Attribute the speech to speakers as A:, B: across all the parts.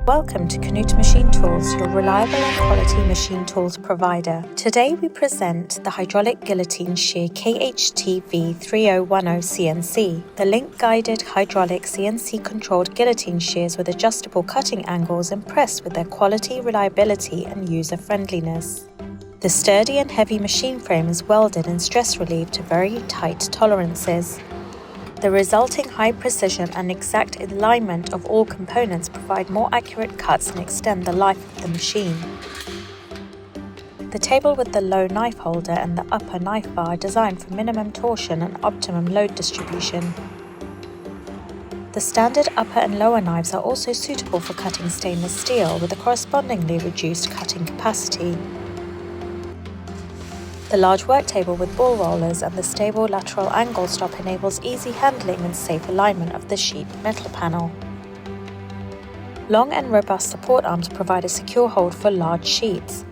A: Welcome to KNUTH Machine Tools, your reliable and quality machine tools provider. Today we present the hydraulic guillotine shear KHT V CNC, the link-guided hydraulic CNC-controlled guillotine shears with adjustable cutting angles impressed with their quality, reliability and user-friendliness. The sturdy and heavy machine frame is welded and stress-relieved to very tight tolerances. The resulting high precision and exact alignment of all components provide more accurate cuts and extend the life of the machine. The table with the low knife holder and the upper knife bar are designed for minimum torsion and optimum load distribution. The standard upper and lower knives are also suitable for cutting stainless steel with a correspondingly reduced cutting capacity. The large worktable with ball rollers and the stable lateral angle stop enables easy handling and safe alignment of the sheet metal panel. Long and robust support arms provide a secure hold for large sheets.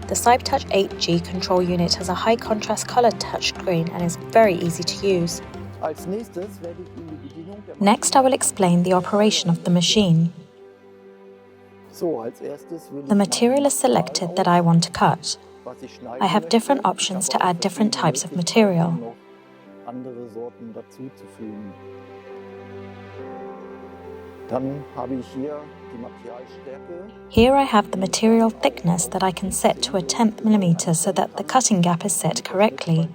A: The SibeTouch 8G control unit has a high contrast color touchscreen and is very easy to use. Next, I will explain the operation of the machine. The material is selected that I want to cut. I have different options to add different types of material. Here I have the material thickness that I can set to a 10th millimeter so that the cutting gap is set correctly.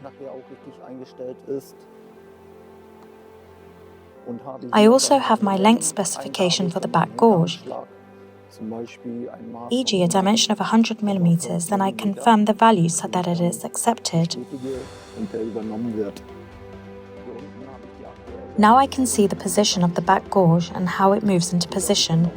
A: I also have my length specification for the back gauge, e.g. a dimension of 100 mm, then I confirm the value so that it is accepted. Now I can see the position of the back gauge and how it moves into position.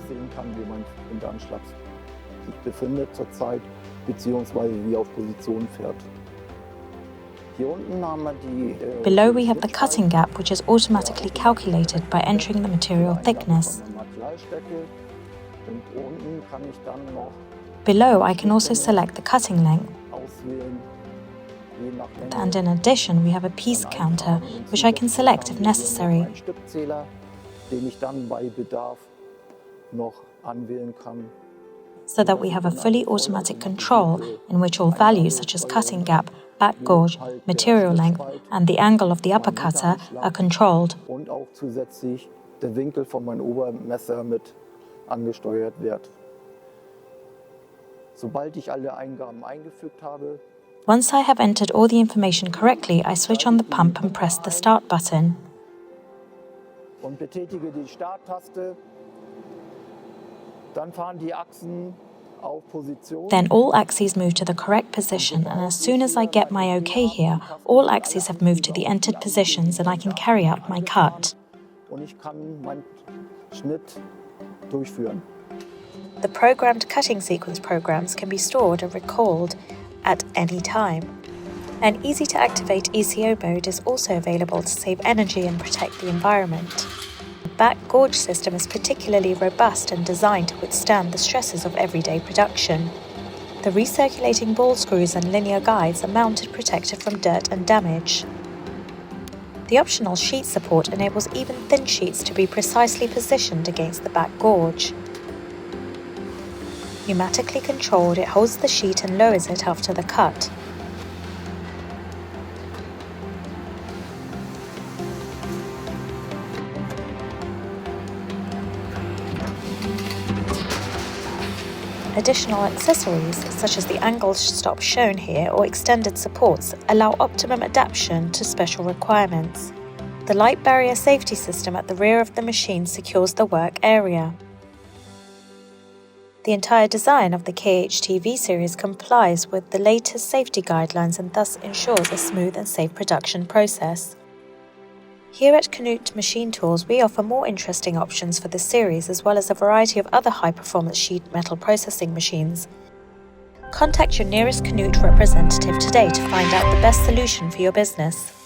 A: Below we have the cutting gap, which is automatically calculated by entering the material thickness. Below, I can also select the cutting length. And in addition, we have a piece counter, which I can select if necessary. So that we have a fully automatic control in which all values such as cutting gap, back gauge, material length, and the angle of the upper cutter are controlled.
B: Angesteuert wird. Sobald ich alle Eingaben eingefügt habe,
A: once I have entered all the information correctly, I switch on the pump and press the start button.
B: Und betätige die Starttaste. Dann fahren die Achsen auf Position.
A: Then all axes move to the correct position, and as soon as I get my OK here, all axes have moved to the entered positions and I can carry out my cut.
B: Und ich kann meinen Schnitt durchführen.
A: The programmed cutting sequence programs can be stored and recalled at any time. An easy-to-activate ECO mode is also available to save energy and protect the environment. The back gauge system is particularly robust and designed to withstand the stresses of everyday production. The recirculating ball screws and linear guides are mounted protected from dirt and damage. The optional sheet support enables even thin sheets to be precisely positioned against the back gauge. Pneumatically controlled, it holds the sheet and lowers it after the cut. Additional accessories, such as the angle stop shown here or extended supports, allow optimum adaptation to special requirements. The light barrier safety system at the rear of the machine secures the work area. The entire design of the KHT V series complies with the latest safety guidelines and thus ensures a smooth and safe production process. Here at KNUTH Machine Tools, we offer more interesting options for this series as well as a variety of other high-performance sheet metal processing machines. Contact your nearest KNUTH representative today to find out the best solution for your business.